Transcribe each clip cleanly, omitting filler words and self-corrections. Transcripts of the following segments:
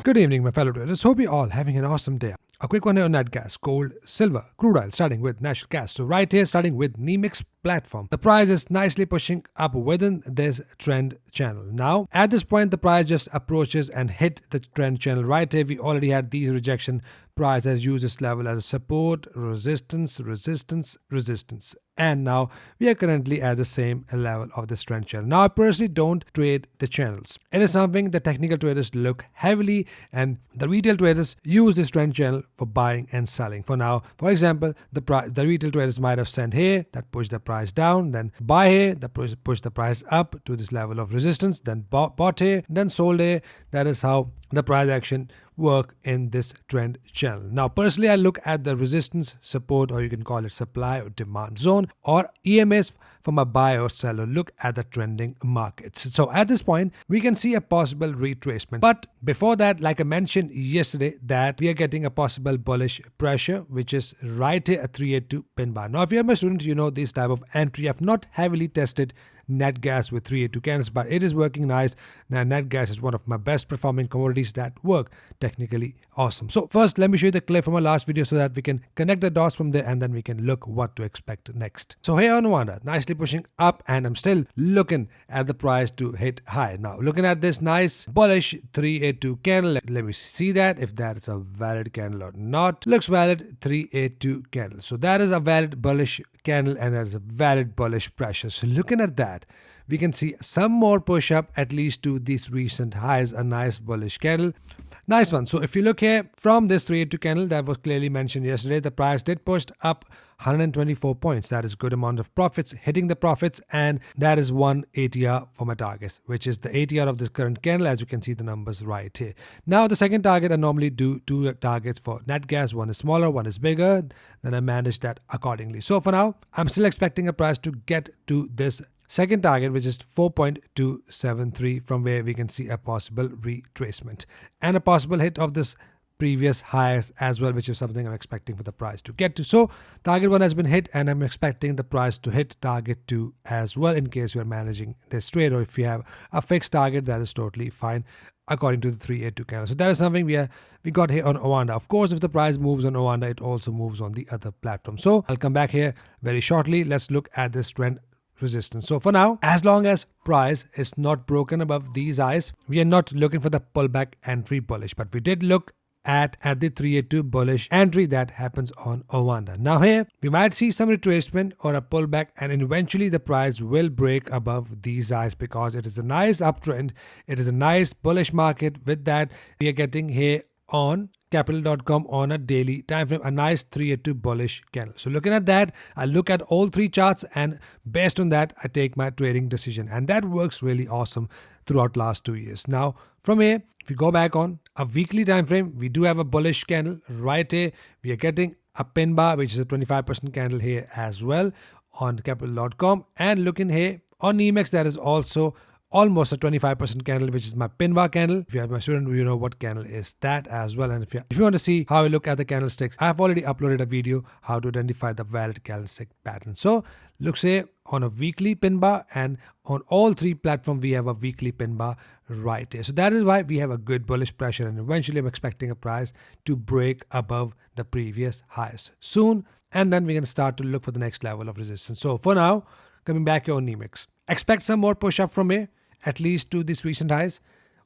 Good evening, my fellow traders. Hope you're all having an awesome day. A quick one here on nat gas, gold, silver, crude oil, starting with natural gas. So right here, starting with NEMEX platform. The price is nicely pushing up within this trend channel. Now, at this point, the price just approaches and hit the trend channel. Right here, we already had these rejection. Price has used this level as a support, resistance, resistance, resistance. And now we are currently at the same level of this trend channel. Now, I personally don't trade the channels. It is something the technical traders look heavily, and the retail traders use this trend channel for buying and selling. For now, for example, the retail traders might have sent here, that pushed the price down, then buy here, that pushed the price up to this level of resistance, then bought here, then sold here. That is how the price action work in this trend channel. Now, personally, I look at the resistance, support, or you can call it supply or demand zone, or EMAs from a buyer or seller. Look at the trending markets. So at this point, we can see a possible retracement. But before that, like I mentioned yesterday, that we are getting a possible bullish pressure, which is right here at 382 pin bar. Now, if you're my student, you know this type of entry. I've not heavily tested net gas with 382 candles, but it is working nice. Now, net gas is one of my best performing commodities that work technically awesome. So first, let me show you the clip from our last video so that we can connect the dots from there, and then we can look what to expect next. So here on Wanda, nicely pushing up, and I'm still looking at the price to hit high. Now, looking at this nice bullish 382 candle, let me see that if that is a valid candle or not. Looks valid, 382 candle. So that is a valid bullish candle, and that is a valid bullish pressure. So looking at that, we can see some more push up at least to these recent highs. A nice bullish candle, nice one. So if you look here from this 382 candle that was clearly mentioned yesterday, the price did push up 124 points. That is good amount of profits, hitting the profits, and that is one ATR for my targets, which is the ATR of this current candle. As you can see the numbers right here. Now the second target, I normally do two targets for net gas. One is smaller, one is bigger. Then I manage that accordingly. So for now, I'm still expecting a price to get to this second target, which is 4.273, from where we can see a possible retracement and a possible hit of this previous highs as well, which is something I'm expecting for the price to get to. So target 1 has been hit, and I'm expecting the price to hit target 2 as well, in case you're managing this trade, or if you have a fixed target, that is totally fine according to the 382 candle. So that is something we got here on Owanda. Of course, if the price moves on Owanda, it also moves on the other platform. So I'll come back here very shortly. Let's look at this trend resistance. So for now, as long as price is not broken above these highs, we are not looking for the pullback entry bullish, but we did look at the 382 bullish entry that happens on Owanda. Now here, we might see some retracement or a pullback, and eventually the price will break above these highs, because it is a nice uptrend. It is a nice bullish market. With that, we are getting here on capital.com on a daily time frame a nice 382 bullish candle. So looking at that, I look at all three charts, and based on that, I take my trading decision, and that works really awesome throughout last 2 years. Now from here, if you go back on a weekly time frame, we do have a bullish candle right here. We are getting a pin bar, which is a 25% candle here as well on capital.com, and looking here on NEMEX, that is also almost a 25% candle, which is my pin bar candle. If you are my student, you know what candle is that as well. And if you want to see how I look at the candlesticks, I've already uploaded a video how to identify the valid candlestick pattern. So looks here on a weekly pin bar, and on all three platforms we have a weekly pin bar right here. So that is why we have a good bullish pressure, and eventually I'm expecting a price to break above the previous highs soon, and then we're going to start to look for the next level of resistance. So for now, coming back here on NEMEX, expect some more push up from here, at least to these recent highs.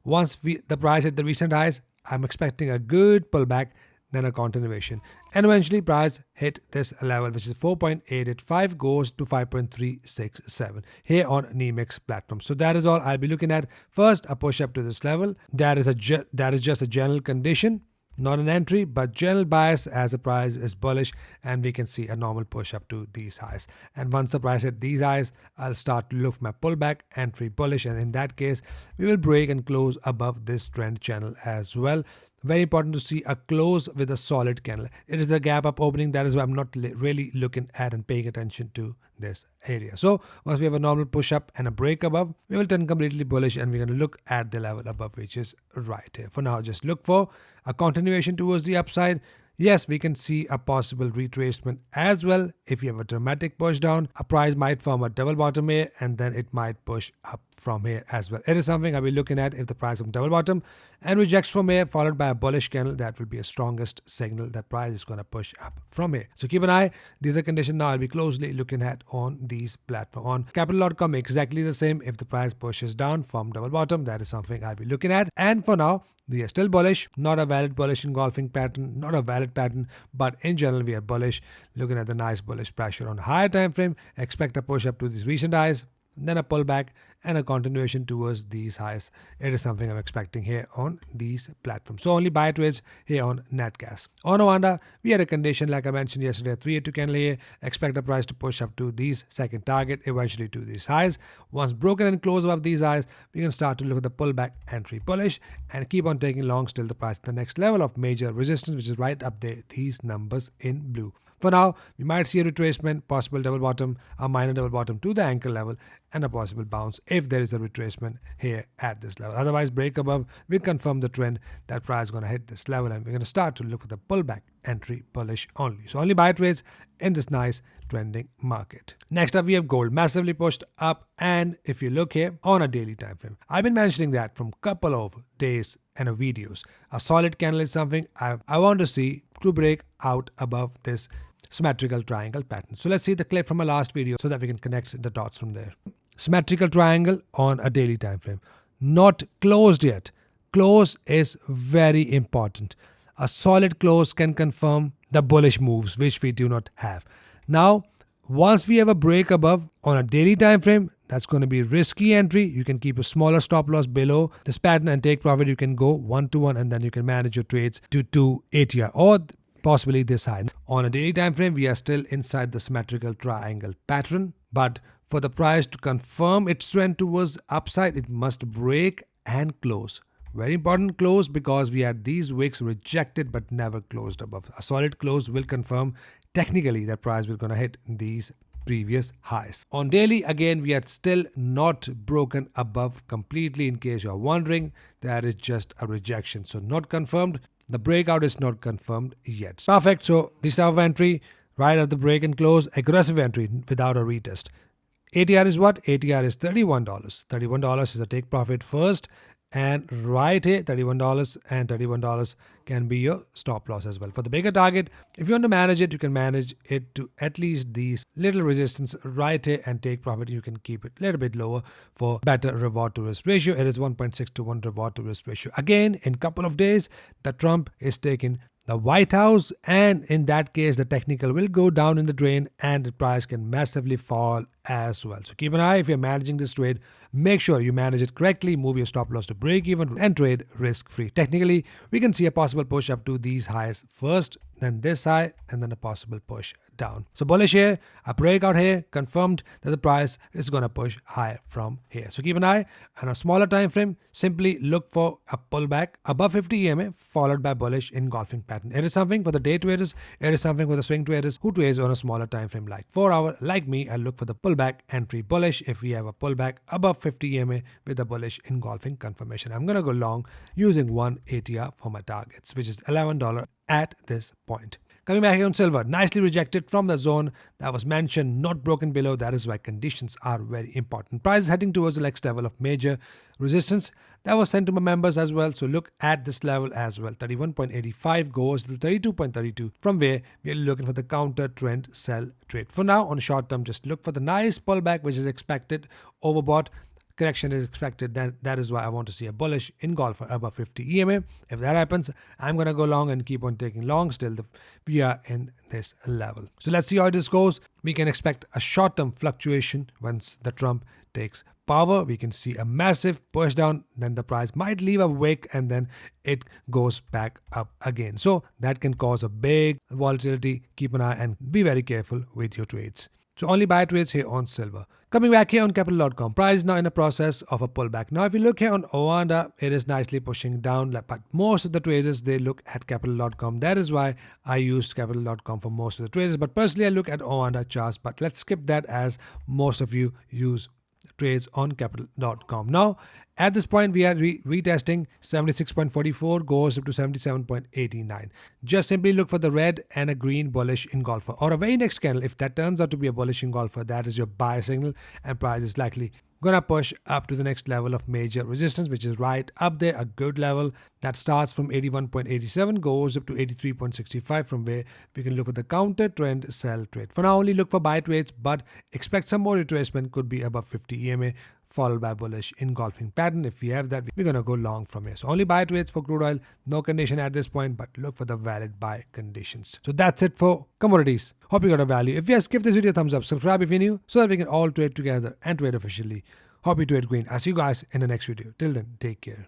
Once the price hit the recent highs, I'm expecting a good pullback, then a continuation, and eventually price hit this level, which is 4.885, goes to 5.367 here on NEMEX platform. So that is all I'll be looking at. First, a push up to this level. That is just a general condition, not an entry, but general bias as the price is bullish, and we can see a normal push up to these highs. And once the price hit these highs, I'll start to look for my pullback entry bullish, and in that case, we will break and close above this trend channel as well. Very important to see a close with a solid candle. It is the gap up opening. That is why I'm not really looking at and paying attention to this area. So once we have a normal push up and a break above, we will turn completely bullish, and we're going to look at the level above, which is right here. For now, just look for a continuation towards the upside. Yes, we can see a possible retracement as well. If you have a dramatic push down, a price might form a double bottom here, and then it might push up from here as well. It is something I'll be looking at. If the price will double bottom and rejects from here, followed by a bullish candle, that will be a strongest signal that price is going to push up from here. So keep an eye. These are conditions now I'll be closely looking at on these platforms. On capital.com, exactly the same. If the price pushes down from double bottom, that is something I'll be looking at. And for now, we are still bullish, not a valid bullish engulfing pattern, not a valid pattern, but in general we are bullish, looking at the nice bullish pressure on a higher time frame. Expect a push up to these recent highs, then a pullback and a continuation towards these highs. It is something I'm expecting here on these platforms. So only buy trades here on NatGas. On Oanda, we had a condition like I mentioned yesterday, 382 candle here. Expect the price to push up to these second target, eventually to these highs. Once broken and close above these highs, we can start to look at the pullback entry bullish and keep on taking longs till the price at the next level of major resistance, which is right up there, these numbers in blue. For now, we might see a retracement, possible double bottom, a minor double bottom to the ankle level, and a possible bounce if there is a retracement here at this level. Otherwise, break above will confirm the trend that price is going to hit this level, and we're going to start to look at the pullback entry bullish only. So only buy trades in this nice trending market. Next up, we have gold, massively pushed up, and if you look here on a daily time frame, I've been mentioning that from couple of days and videos. A solid candle is something I want to see to break out above this symmetrical triangle pattern. So let's see the clip from my last video so that we can connect the dots from there. Symmetrical triangle on a daily time frame. Not closed yet. Close is very important. A solid close can confirm the bullish moves, which we do not have. Now, once we have a break above on a daily time frame, that's going to be risky entry. You can keep a smaller stop loss below this pattern and take profit. You can go 1-to-1 and then you can manage your trades to 2 ATR or possibly this high. On a daily time frame, we are still inside the symmetrical triangle pattern, but for the price to confirm its trend towards upside, it must break and close. Very important close, because we had these wicks rejected but never closed above. A solid close will confirm technically that price will going to hit these previous highs. On daily, again, we are still not broken above completely. In case you are wondering, that is just a rejection, so not confirmed. The breakout is not confirmed yet. Perfect. So this type of entry right at the break and close, aggressive entry without a retest. ATR is what? ATR is $31. $31 is a take profit first, and right here $31 and $31 can be your stop loss as well. For the bigger target, if you want to manage it, you can manage it to at least these little resistance right here and take profit. You can keep it a little bit lower for better reward to risk ratio. It is 1.6 to 1 reward to risk ratio. Again, in couple of days, the Trump is taking the White House, and in that case, the technical will go down in the drain and the price can massively fall as well. So keep an eye if you're managing this trade. Make sure you manage it correctly, move your stop loss to break even and trade risk free. Technically, we can see a possible push up to these highs first, then this high, and then a possible push down. So bullish here, a breakout here, confirmed that the price is going to push higher from here. So keep an eye on a smaller time frame. Simply look for a pullback above 50 EMA followed by bullish engulfing pattern. It is something for the day traders. It is something for the swing traders who trades on a smaller time frame like 4 hour. Like me, I look for the pullback entry bullish if we have a pullback above 50 EMA with a bullish engulfing confirmation. I'm going to go long using 1 ATR for my targets, which is $11 at this point. Coming back here on silver, nicely rejected from the zone that was mentioned, not broken below. That is why conditions are very important. Price is heading towards the next level of major resistance. That was sent to my members as well. So look at this level as well. 31.85 goes to 32.32. From where we are looking for the counter trend sell trade. For now, on short term, just look for the nice pullback, which is expected, overbought. Correction is expected. That is why I want to see a bullish engulfer above 50 EMA. If that happens, I'm going to go long and keep on taking longs till we are in this level. So let's see how this goes. We can expect a short-term fluctuation once the Trump takes power. We can see a massive push down, then the price might leave a wick and then it goes back up again. So that can cause a big volatility. Keep an eye and be very careful with your trades. So only buy trades here on silver. Coming back here on capital.com, price is now in a process of a pullback. Now if you look here on Oanda, it is nicely pushing down, but most of the traders, they look at capital.com. That is why I use capital.com for most of the traders. But personally, I look at Oanda charts, but let's skip that as most of you use trades on capital.com. Now, at this point, we are retesting 76.44, goes up to 77.89. Just simply look for the red and a green bullish engulfer or a very next candle. If that turns out to be a bullish engulfer, that is your buy signal and price is likely gonna push up to the next level of major resistance, which is right up there, a good level that starts from 81.87, goes up to 83.65, from where we can look at the counter trend sell trade. For now, only look for buy trades, but expect some more retracement, could be above 50 EMA, followed by bullish engulfing pattern. If we have that, we're gonna go long from here. So only buy trades for crude oil, no condition at this point, but look for the valid buy conditions. So that's it for commodities. Hope you got a value. If yes, give this video a thumbs up, subscribe if you're new, so that we can all trade together and trade efficiently. Hope you trade green. I'll see you guys in the next video. Till then, take care.